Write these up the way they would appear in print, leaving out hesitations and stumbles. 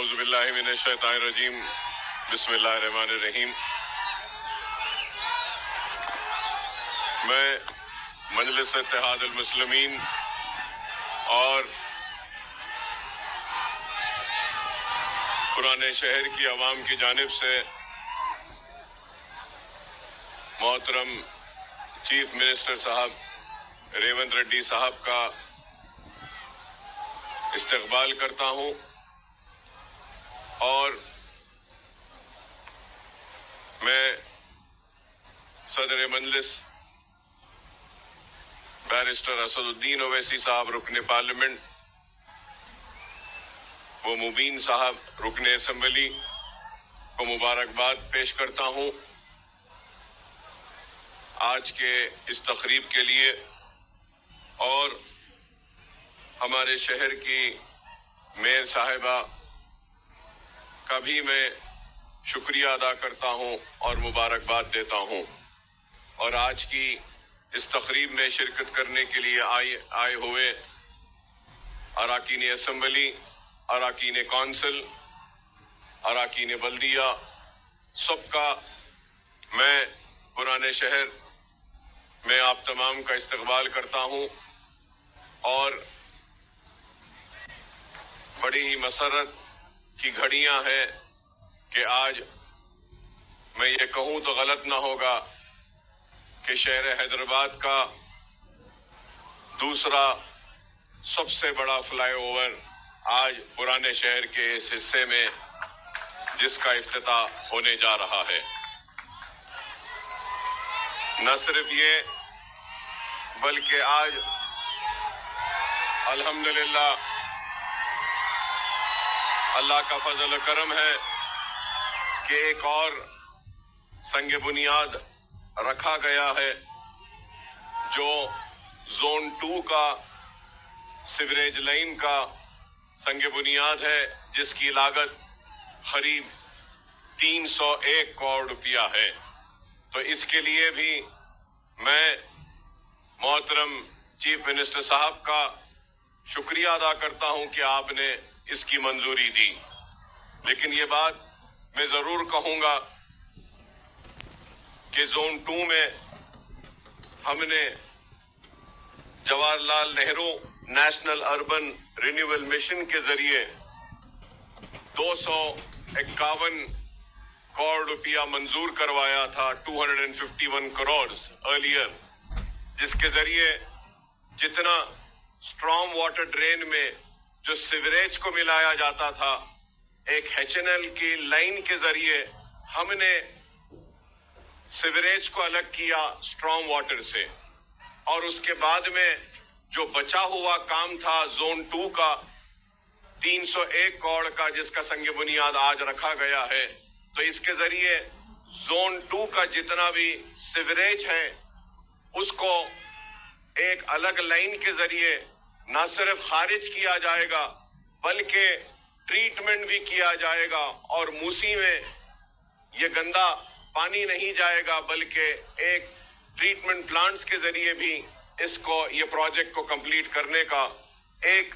اعوذ باللہ من الشیطان الرجیم بسم اللہ الرحمن الرحیم۔ میں مجلس اتحاد المسلمین اور پرانے شہر کی عوام کی جانب سے محترم چیف منسٹر صاحب ریونت ریڈی صاحب کا استقبال کرتا ہوں اور میں صدر مجلس بیرسٹر اسد الدین اویسی صاحب رکن پارلیمنٹ و مبین صاحب رکن اسمبلی کو مبارکباد پیش کرتا ہوں آج کے اس تقریب کے لیے، اور ہمارے شہر کی میئر صاحبہ کا بھی میں شکریہ ادا کرتا ہوں اور مبارکباد دیتا ہوں، اور آج کی اس تقریب میں شرکت کرنے کے لیے آئے ہوئے اراکین اسمبلی، اراکین کونسل، اراکین بلدیہ، سب کا میں پرانے شہر میں آپ تمام کا استقبال کرتا ہوں، اور بڑی ہی مسرت کی گھڑیاں ہیں کہ آج میں یہ کہوں تو غلط نہ ہوگا کہ شہر حیدرآباد کا دوسرا سب سے بڑا فلائی اوور آج پرانے شہر کے اس حصے میں جس کا افتتاح ہونے جا رہا ہے۔ نہ صرف یہ بلکہ آج الحمدللہ اللہ کا فضل و کرم ہے کہ ایک اور سنگ بنیاد رکھا گیا ہے جو زون 2 کا سیوریج لائن کا سنگ بنیاد ہے، جس کی لاگت قریب 301 کروڑ روپیہ ہے۔ تو اس کے لیے بھی میں محترم چیف منسٹر صاحب کا شکریہ ادا کرتا ہوں کہ آپ نے اس کی منظوری دی۔ لیکن یہ بات میں ضرور کہوں گا کہ زون 2 میں ہم نے Jawahar Lal Nehru national urban renewal mission کے ذریعے 251 کروڑ روپیہ منظور کروایا تھا، 251 کروڑ ارلیئر، جس کے ذریعے جتنا اسٹرام واٹر ڈرین میں جو سیوریج کو ملایا جاتا تھا، ایک HNL کی لائن کے ذریعے ہم نے سیوریج کو الگ کیا اسٹرام واٹر سے، اور اس کے بعد میں جو بچا ہوا کام تھا زون 2 کا 301 کروڑ کا، جس کا سنگ بنیاد آج رکھا گیا ہے، تو اس کے ذریعے زون 2 کا جتنا بھی سیوریج ہے اس کو ایک الگ لائن کے ذریعے نہ صرف خارج کیا جائے گا بلکہ ٹریٹمنٹ بھی کیا جائے گا، اور موسی میں یہ گندا پانی نہیں جائے گا بلکہ ایک ٹریٹمنٹ پلانٹس کے ذریعے بھی اس کو، یہ پروجیکٹ کو کمپلیٹ کرنے کا ایک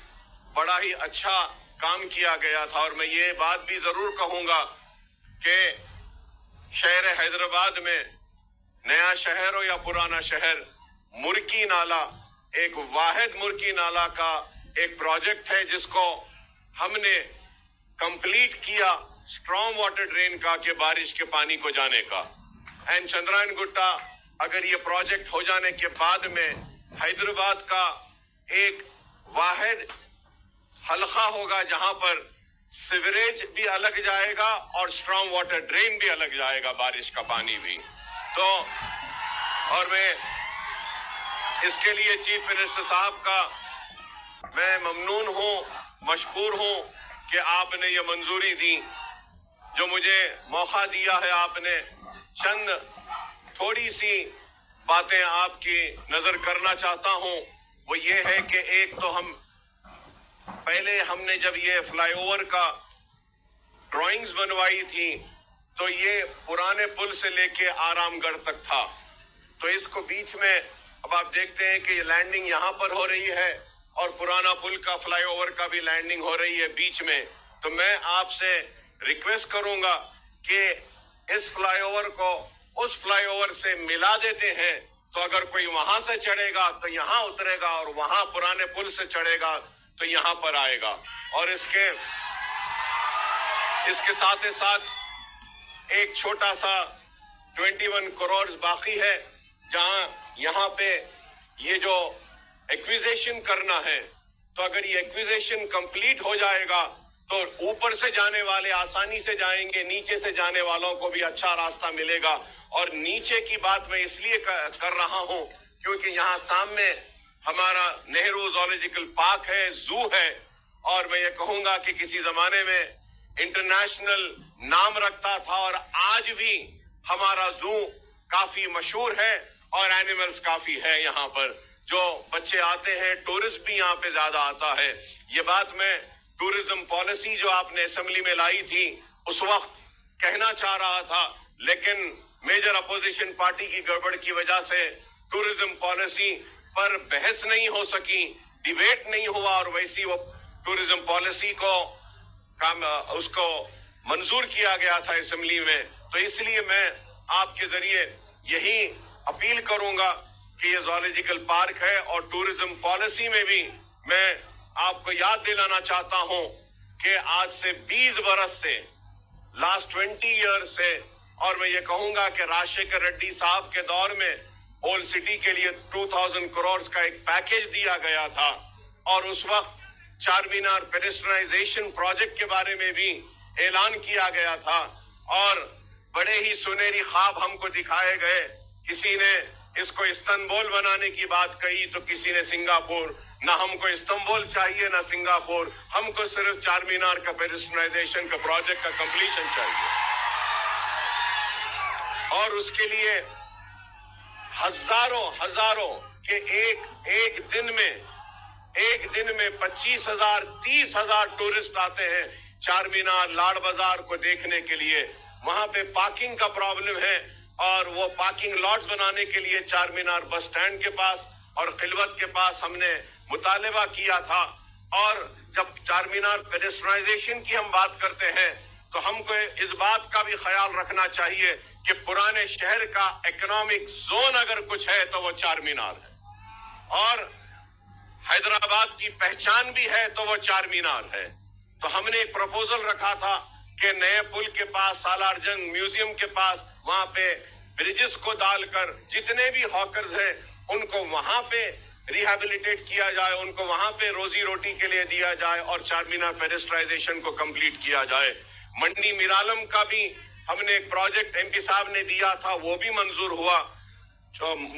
بڑا ہی اچھا کام کیا گیا تھا۔ اور میں یہ بات بھی ضرور کہوں گا کہ شہر حیدرآباد میں نیا شہر ہو یا پرانا شہر، مرکی نالہ ایک واحد مرکی نالہ کا ایک پروجیکٹ ہے جس کو ہم نے کمپلیٹ کیا اسٹرام واٹر ڈرین کا، کہ بارش کے پانی کو جانے کا۔ اینڈ چندرائن گٹا اگر یہ پروجیکٹ ہو جانے کے بعد میں حیدرآباد کا ایک واحد حلقہ ہوگا جہاں پر سیوریج بھی الگ جائے گا اور اسٹرام واٹر ڈرین بھی الگ جائے گا، بارش کا پانی بھی۔ تو اور میں اس کے لیے چیف منسٹر صاحب کا میں ممنون ہوں، مشکور ہوں کہ آپ نے یہ منظوری دی، جو مجھے موقع دیا ہے۔ آپ نے چند تھوڑی سی باتیں آپ کی نظر کرنا چاہتا ہوں، وہ یہ ہے کہ ایک تو پہلے ہم نے جب یہ فلائی اوور کا ڈرائنگز بنوائی تھی تو یہ پرانے پل سے لے کے آرام گڑھ تک تھا، تو اس کو بیچ میں اب آپ دیکھتے ہیں کہ یہ لینڈنگ یہاں پر ہو رہی ہے اور پرانا پل کا فلائی اوور کا بھی لینڈنگ ہو رہی ہے بیچ میں، तो मैं आपसे रिक्वेस्ट करूंगा कि इस फ्लाईओवर को उस फ्लाईओवर से मिला देते हैं, तो अगर कोई वहां से चढ़ेगा तो यहां उतरेगा और वहां पुराने पुल से चढ़ेगा तो यहां पर आएगा। और इसके साथ ही साथ एक छोटा सा 21 करोड़ बाकी है, जहां यहां पे ये जो एक्विजिशन करना है, तो अगर ये एक्विजिशन कंप्लीट हो जाएगा तो ऊपर से जाने वाले आसानी से जाएंगे, नीचे से जाने वालों को भी अच्छा रास्ता मिलेगा। और नीचे की बात मैं इसलिए कर रहा हूं क्योंकि यहाँ सामने हमारा नेहरू ज़ूलॉजिकल पार्क है, जू है, और मैं ये कहूंगा कि किसी जमाने में इंटरनेशनल नाम रखता था और आज भी हमारा जू काफी मशहूर है और एनिमल्स काफी है। यहाँ पर जो बच्चे आते हैं, टूरिस्ट भी यहाँ पे ज्यादा आता है। ये बात मैं टूरिज्म पॉलिसी जो आपने असेंबली में लाई थी उस वक्त कहना चाह रहा था, लेकिन मेजर अपोजिशन पार्टी की गड़बड़ की वजह से टूरिज्म पॉलिसी पर बहस नहीं हो सकी, डिबेट नहीं हुआ, और वैसी वो टूरिज्म पॉलिसी को उसको मंजूर किया गया था असेंबली में। तो इसलिए मैं आपके जरिए यही अपील करूंगा कि ये ज़ूलॉजिकल पार्क है और टूरिज्म पॉलिसी में भी मैं आपको याद दिलाना चाहता हूं कि आज से 20 बरस से, लास्ट 20 ईयर्स से, और मैं ये कहूंगा कि राजशेखर रेड्डी साहब के दौर में ओल्ड सिटी के लिए 2000 करोड़ का एक पैकेज दिया गया था, और उस वक्त चार मीनार पेडेस्ट्रियनाइजेशन प्रोजेक्ट के बारे में भी ऐलान किया गया था, और बड़े ही सुनहरी ख्वाब हमको दिखाए गए। किसी ने इसको इस्तांबुल बनाने की बात कही तो किसी ने सिंगापुर। ना हमको इस्तांबुल चाहिए ना सिंगापुर, हमको सिर्फ चार मीनार का पेडेस्ट्रियनाइजेशन का प्रोजेक्ट का कंप्लीशन चाहिए। और उसके लिए हजारों के एक दिन में 25,000 30,000 टूरिस्ट आते हैं चार मीनार, लाड़ बाजार को देखने के लिए। वहां पे पार्किंग का प्रॉब्लम है, और वो पार्किंग लॉट्स बनाने के लिए चार मीनार बस स्टैंड के पास और खिलवत के पास हमने मुतालबा किया था। और जब चार मीनार पेडेस्ट्रियनाइजेशन की हम बात करते हैं तो हमको इस बात का भी ख्याल रखना चाहिए कि पुराने शहर का इकोनॉमिक जोन अगर कुछ है तो वो चार मीनार है, और हैदराबाद की पहचान भी है तो वो चार मीनार है। तो हमने एक प्रपोजल रखा था कि नए पुल के पास, सालार जंग म्यूजियम के पास, वहां पे ब्रिजेस को डालकर जितने भी हॉकर्स हैं उनको वहां पे रिहेबिलिटेट किया जाए, उनको वहां पे रोजी रोटी के लिए दिया जाए, और चार मीनार पेडेस्ट्रियनाइजेशन को कंप्लीट किया जाए। मंडी मिरालम का भी हमने एक प्रोजेक्ट एमपी साहब ने दिया था, वो भी मंजूर हुआ।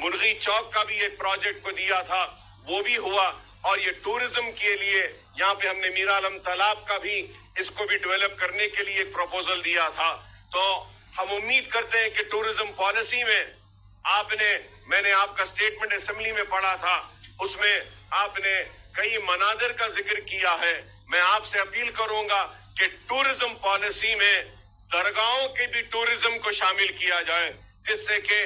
मुर्गी चौक का भी एक प्रोजेक्ट को दिया था, वो भी हुआ। और ये टूरिज्म के लिए यहाँ पे हमने मीरालम तालाब का भी, इसको भी डेवलप करने के लिए एक प्रपोजल दिया था। तो हम उम्मीद करते हैं कि टूरिज्म पॉलिसी में मैंने आपका स्टेटमेंट असेंबली में पढ़ा था, उसमें आपने कई मनाजिर का जिक्र किया है। मैं आपसे अपील करूंगा कि टूरिज्म पॉलिसी में दरगाहों के भी टूरिज्म को शामिल किया जाए, जिससे कि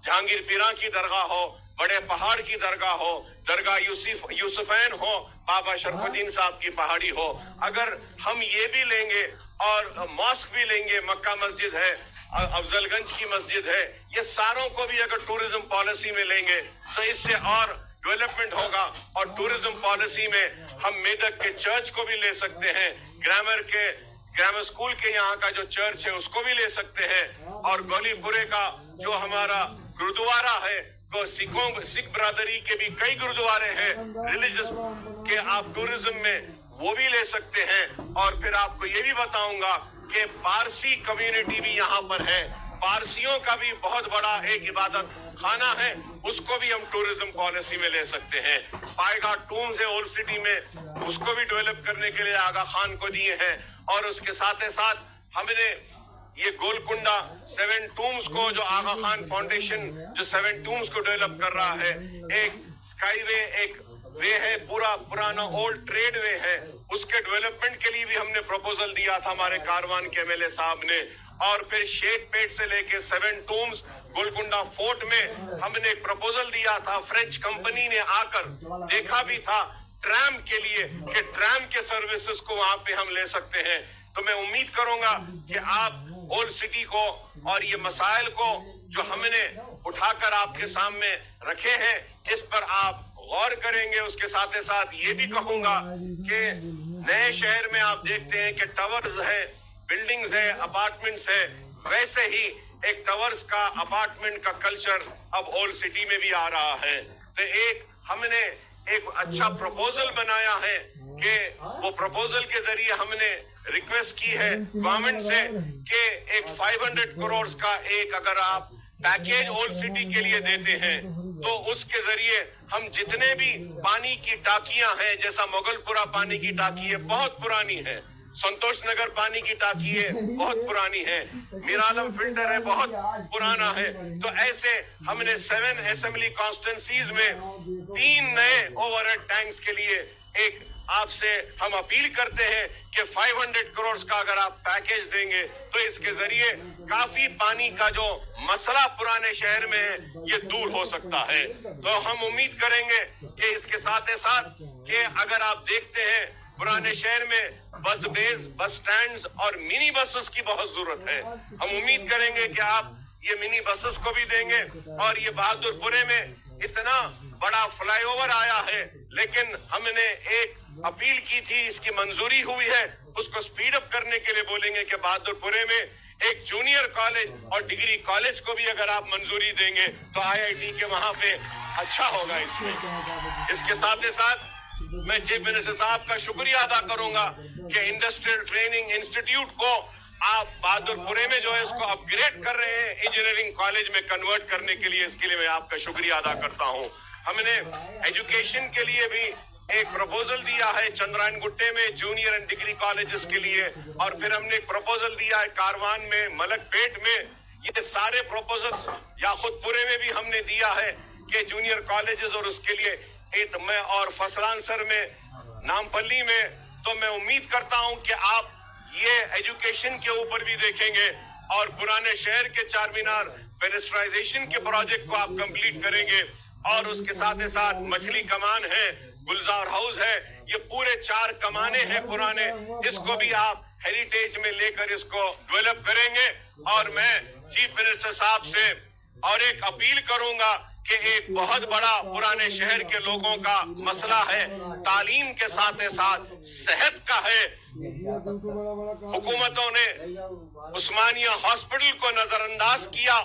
जहांगीर पीरा की दरगाह हो, बड़े पहाड़ की दरगाह हो, दरगाह यूसुफैन हो, बाबा शरफुद्दीन साहब की पहाड़ी हो। अगर हम ये भी लेंगे और मॉस्क भी लेंगे, मक्का मस्जिद है, अफजलगंज की मस्जिद है, ये सारों को भी अगर टूरिज्म पॉलिसी में लेंगे तो इससे और डेवलपमेंट होगा। और टूरिज्म पॉलिसी में हम मेदक के चर्च को भी ले सकते हैं, ग्रामर स्कूल के यहाँ का जो चर्च है उसको भी ले सकते हैं, और गोलीपुरे का जो हमारा गुरुद्वारा है, तो सिख बरादरी के भी कई गुरुद्वारे हैं रिलीजियस के, आप टूरिज्म में वो भी ले सकते हैं। और फिर आपको ये भी बताऊंगा कि पारसी कम्युनिटी भी यहाँ पर है, पारसियों का भी बहुत बड़ा एक इबादत खाना है, उसको भी हम टूरिज्म पॉलिसी में ले सकते हैं। पाएगा टूम्स है ओल्ड सिटी में, उसको भी डेवलप करने के लिए आगा खान को दिए हैं। और उसके साथ हमने ये गोलकुंडा 7 टूम्स को, जो आगा खान फाउंडेशन जो 7 टूम्स को डेवलप कर रहा है, एक स्काईवे, एक वे है, पूरा पुराना ओल्ड ट्रेड वे है, उसके डेवलपमेंट के लिए भी हमने प्रपोजल दिया था हमारे कारवान के एमएलए साहब ने। और फिर शेख पेट से लेके 7 टूम्स गोलकुंडा फोर्ट में हमने एक प्रपोजल दिया था, फ्रेंच कंपनी ने आकर देखा भी था, ट्रैम के लिए कि ट्रैम के सर्विसेज को वहां पे हम ले सकते हैं। तो मैं उम्मीद करूंगा कि आप ओल्ड सिटी को और ये मसाइल को जो हमने उठाकर आपके सामने रखे हैं इस पर आप गौर करेंगे। उसके साथ ही साथ ये भी कहूंगा कि नए शहर में आप देखते हैं कि टावर्स है, बिल्डिंग्स है, अपार्टमेंट्स है, वैसे ही एक टावर्स का अपार्टमेंट का कल्चर अब ओल्ड सिटी में भी आ रहा है। तो हमने एक अच्छा प्रपोजल बनाया है कि वो प्रपोजल के जरिए हमने रिक्वेस्ट की है गवर्नमेंट से कि एक 500 करोड़ का एक अगर आप पैकेज ओल्ड सिटी के लिए देते हैं तो उसके जरिए हम जितने भी पानी की टाकियां हैं, जैसा मोगलपुरा पानी की टाकी है बहुत पुरानी है, संतोष नगर पानी की टाकी है बहुत पुरानी है, मीरालम फिल्टर है बहुत पुराना है, तो ऐसे हमने 7 असेंबली कॉन्स्टिट्यूंसीज में 3 नए ओवरहेड टैंक्स के लिए एक आपसे हम अपील करते हैं कि 500 करोड़ का अगर आप पैकेज देंगे तो इसके जरिए काफी पानी का जो मसला पुराने शहर में है ये दूर हो सकता है। तो हम उम्मीद करेंगे कि इसके साथ ही साथ कि अगर आप देखते हैं पुराने शहर में बस बेस, बस स्टैंड्स और मिनी बसेस की बहुत जरूरत है। हम उम्मीद करेंगे कि आप ये मिनी बसेस को भी देंगे। और ये बहादुरपुरे में इतना बड़ा फ्लाईओवर आया है, लेकिन हमने एक अपील की थी, इसकी मंजूरी हुई है, उसको स्पीड अप करने के लिए बोलेंगे कि बहादुरपुरे में एक जूनियर कॉलेज और डिग्री कॉलेज को भी अगर आप मंजूरी देंगे तो IIT के वहां पे अच्छा होगा इसमें। इसके साथ ही साथ मैं चीफ मिनिस्टर साहब का शुक्रिया अदा करूंगा कि इंडस्ट्रियल ट्रेनिंग इंस्टीट्यूट को आप बहादुरपुरे में जो है इसको अपग्रेड कर रहे हैं इंजीनियरिंग कॉलेज में कन्वर्ट करने के लिए, इसके लिए मैं आपका शुक्रिया अदा करता हूं। हमने एजुकेशन के लिए भी एक प्रपोजल दिया है चंद्रायन गुट्टे में जूनियर एंड डिग्री कॉलेजेस के लिए, और फिर हमने एक प्रपोजल दिया है कारवान में, मलकपेट में। ये सारे प्रपोजल याकुतपुरे में भी हमने दिया है कि जूनियर कॉलेजेस और उसके लिए एक में, और फसलानसर में, नामपल्ली में। तो मैं उम्मीद करता हूं कि आप ये एजुकेशन के ऊपर भी देखेंगे और पुराने शहर के चार मीनार पेनिस्ट्राइजेशन के प्रोजेक्ट को आप कंप्लीट करेंगे। और उसके साथ ही साथ मछली कमान है, गुलजार हाउस है, ये पूरे 4 कमाने हैं पुराने, इसको भी आप हेरिटेज में लेकर इसको डेवलप करेंगे। और मैं चीफ मिनिस्टर साहब से और एक अपील करूंगा कि एक बहुत बड़ा पुराने शहर के लोगों का मसला है, तालीम के साथ साथ सेहत का है। हुकूमतों ने उस्मानिया हॉस्पिटल को नजरअंदाज किया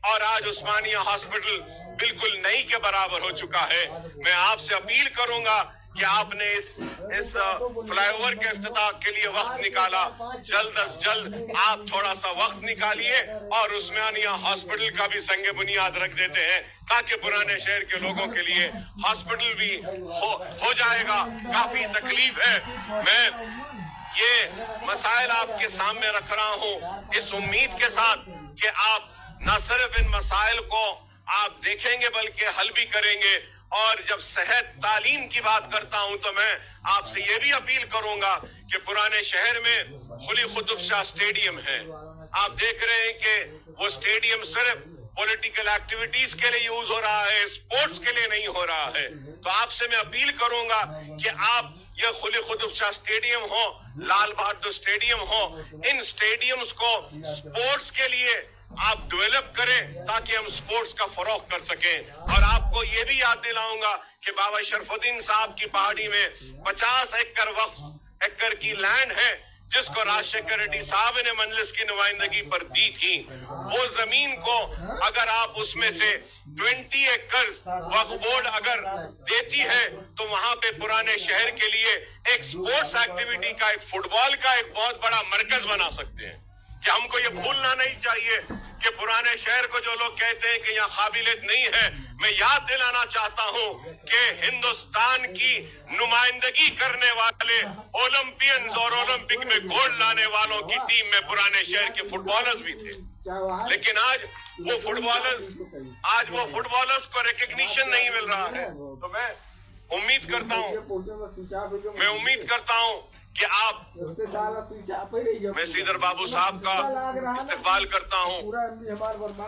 और आज उस्मानिया हॉस्पिटल बिल्कुल नहीं के बराबर हो चुका है। मैं आपसे अपील करूंगा कि आपने इस फ्लाईओवर के इफ्तिताह के लिए वक्त निकाला, जल्द अज जल्द आप थोड़ा सा वक्त निकालिए और उस्मानिया हॉस्पिटल का भी संगे बुनियाद रख देते हैं ताकि पुराने शहर के लोगों के लिए हॉस्पिटल भी हो जाएगा। काफी तकलीफ है। मैं ये मसाइल आपके सामने रख रहा हूँ इस उम्मीद के साथ कि आप न सिर्फ इन मसाइल को आप देखेंगे बल्कि हल भी करेंगे। और जब सेहत तालीम की बात करता हूं तो मैं आपसे ये भी अपील करूंगा कि पुराने शहर में कुली कुतुब शाह स्टेडियम है। आप देख रहे हैं कि वो स्टेडियम सिर्फ पॉलिटिकल एक्टिविटीज के लिए यूज हो रहा है, स्पोर्ट्स के लिए नहीं हो रहा है। तो आपसे मैं अपील करूंगा कि आप ये कुली कुतुब शाह स्टेडियम हो, लाल बहादुर स्टेडियम हो, इन स्टेडियम्स को स्पोर्ट्स के लिए आप डेवलप करें ताकि हम स्पोर्ट्स का फरोग कर सकें। और आपको ये भी याद दिलाऊंगा कि बाबा शरफुद्दीन साहब की पहाड़ी में 50 एकड़ की लैंड है जिसको राजशेखर रेड्डी साहब ने मजलिस की नुमाइंदगी पर दी थी। वो जमीन को अगर आप उसमें से 20 एकड़ वक्फ बोर्ड अगर देती है तो वहां पे पुराने शहर के लिए एक स्पोर्ट्स एक्टिविटी का, एक फुटबॉल का एक बहुत बड़ा मरकज बना सकते हैं। कि हमको ये भूलना नहीं चाहिए कि पुराने शहर को जो लोग कहते हैं कि यहाँ काबिलियत नहीं है, मैं याद दिलाना चाहता हूँ कि हिंदुस्तान की नुमाइंदगी करने वाले ओलंपियंस और ओलंपिक में गोल्ड लाने वालों की टीम में पुराने शहर के फुटबॉलर्स भी थे। लेकिन आज वो फुटबॉलर्स को रिकग्निशन नहीं मिल रहा है। तो मैं उम्मीद करता हूँ कि आप, मैं श्रीधर बाबू साहब का इस्तेमाल करता हूँ।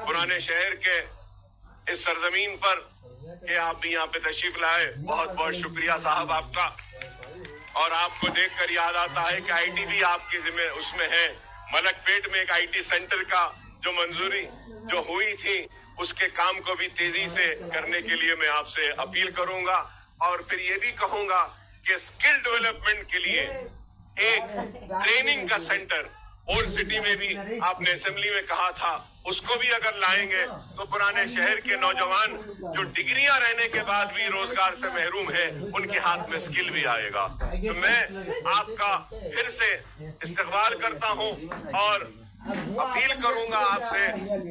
पुराने शहर के इस सरजमीन पर कि आप भी यहाँ पे तशरीफ लाए। बहुत बहुत शुक्रिया साहब आपका। और आपको देखकर याद आता है कि आईटी भी आपकी जिम्मे उसमें है। मलकपेट में एक आईटी सेंटर का जो मंजूरी जो हुई थी, उसके काम को भी तेजी से करने के लिए मैं आपसे अपील करूंगा। और फिर ये भी कहूंगा कि स्किल डेवलपमेंट के लिए एक ट्रेनिंग का सेंटर ओल्ड सिटी में भी आपने असेंबली में कहा था, उसको भी अगर लाएंगे तो पुराने शहर के नौजवान जो डिग्रियां रहने के बाद भी रोजगार से महरूम है, उनके हाथ में स्किल भी आएगा। तो मैं आपका फिर से इस्तकबाल करता हूं और अपील करूंगा आपसे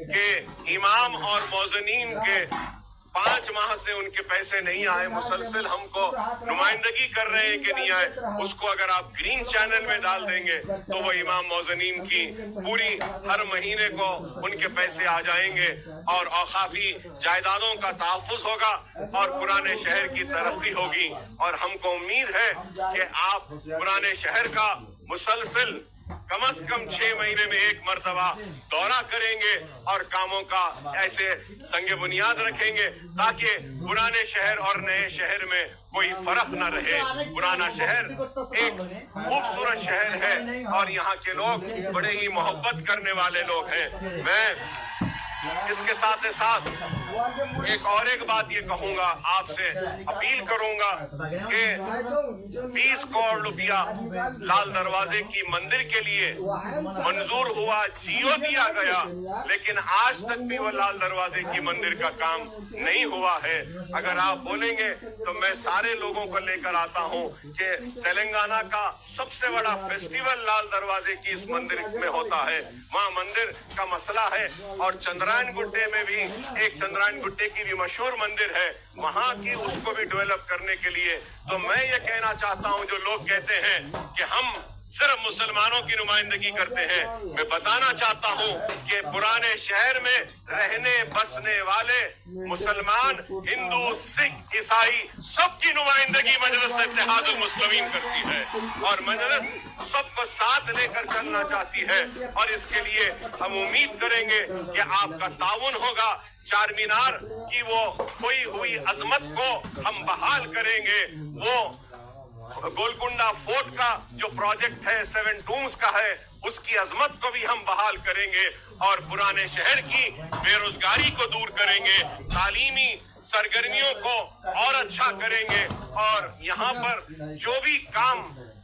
कि इमाम और मौज़नीन के 5 माह से उनके पैसे नहीं आए, मुसलसल हमको नुमाइंदगी कर रहे हैं कि नहीं आए, उसको अगर आप ग्रीन चैनल में डाल देंगे तो वो इमाम मौज़नीन की पूरी हर महीने को उनके पैसे आ जाएंगे और औकाफी जायदादों का तहफ़्फ़ुज़ होगा और पुराने शहर की तरक्की होगी। और हमको उम्मीद है कि आप पुराने शहर का मुसलसल कम से कम 6 महीने में एक मर्तबा दौरा करेंगे और कामों का ऐसे संगे बुनियाद रखेंगे ताकि पुराने शहर और नए शहर में कोई फर्क न रहे। पुराना शहर एक खूबसूरत शहर है और यहाँ के लोग बड़े ही मोहब्बत करने वाले लोग हैं। मैं इसके साथ साथ एक बात ये कहूंगा, आपसे अपील करूंगा कि 20 करोड़ रुपया लाल दरवाजे की मंदिर के लिए मंजूर हुआ, जियो दिया गया, लेकिन आज तक भी वो लाल दरवाजे की मंदिर का काम नहीं हुआ है। अगर आप बोलेंगे तो मैं सारे लोगों को लेकर आता हूँ कि तेलंगाना का सबसे बड़ा फेस्टिवल लाल दरवाजे की इस मंदिर में होता है। वहाँ मंदिर का मसला है और चंद्रायन गुट्टे में भी एक चंद्रायन गुट्टे की भी मशहूर मंदिर है, वहाँ की उसको भी डेवलप करने के लिए। तो मैं ये कहना चाहता हूँ, जो लोग कहते हैं कि हम सिर्फ मुसलमानों की नुमाइंदगी करते हैं, मैं बताना चाहता हूँ कि पुराने शहर में रहने बसने वाले मुसलमान, हिंदू, सिख, ईसाई सबकी नुमाइंदगी मजलिस इत्तेहादुल मुस्लिमीन करती है और मजलिस सबको साथ लेकर चलना चाहती है। और इसके लिए हम उम्मीद करेंगे कि आपका ताउन होगा। चारमीनार की वो खोई हुई अजमत को हम बहाल करेंगे। वो गोलकुंडा फोर्ट का जो प्रोजेक्ट है 7 टूम्स का है, उसकी अजमत को भी हम बहाल करेंगे और पुराने शहर की बेरोजगारी को दूर करेंगे, तालीमी सरगर्मियों को और अच्छा करेंगे। और यहाँ पर जो भी काम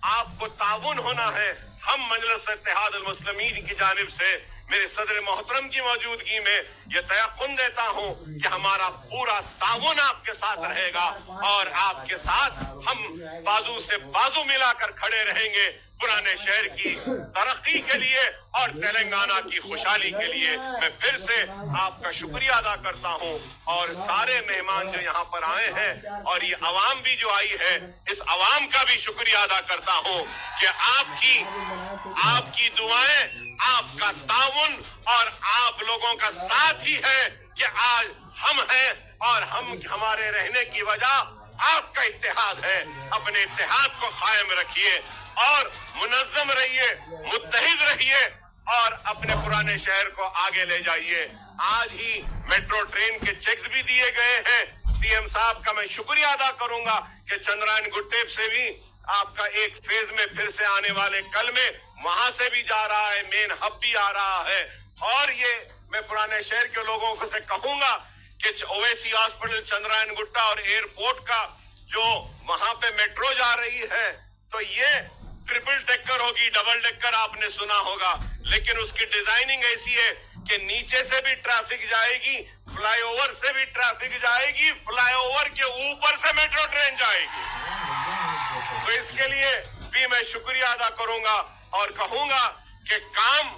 आपको ताउन होना है, हम मजलिस इत्तेहादुल मुस्लिमीन की जानिब से मेरे सदर मोहतरम की मौजूदगी में ये तयक़ुन देता हूँ कि हमारा पूरा ताउन आपके साथ रहेगा और आपके साथ हम बाजू से बाजू मिलाकर खड़े रहेंगे पुराने शहर की तरक्की के लिए और तेलंगाना की खुशहाली के लिए। मैं फिर से आपका शुक्रिया अदा करता हूँ और सारे मेहमान जो यहाँ पर आए हैं और ये अवाम भी जो आई है, इस अवाम का भी शुक्रिया अदा करता हूँ कि आपकी दुआएं, आपका ताउन और आप लोगों का साथ ही है कि आज हम हैं और हमारे रहने की वजह आपका इत्तेहाद है। अपने इत्तेहाद को कायम रखिए और मुनज़्ज़म रहिए, मुत्तहिद रहिए और अपने पुराने शहर को आगे ले जाइए। आज ही मेट्रो ट्रेन के चेक्स भी दिए गए हैं। सीएम साहब का मैं शुक्रिया अदा करूंगा कि चंद्रायन गुट्टे से भी आपका एक फेज में फिर से आने वाले कल में वहां से भी जा रहा है, मेन हब भी आ रहा है। और ये मैं पुराने शहर के लोगों को से कहूंगा कि ओवैसी हॉस्पिटल, चंद्रायन गुट्टा और एयरपोर्ट का जो वहां पे मेट्रो जा रही है, तो ये ट्रिपल डेकर होगी, डबल डेकर आपने सुना होगा, लेकिन उसकी डिजाइनिंग ऐसी है कि नीचे से भी ट्रैफिक जाएगी, फ्लाईओवर से भी ट्रैफिक जाएगी, फ्लाईओवर के ऊपर से मेट्रो ट्रेन जाएगी। तो इसके लिए भी मैं शुक्रिया अदा करूंगा और कहूंगा कि काम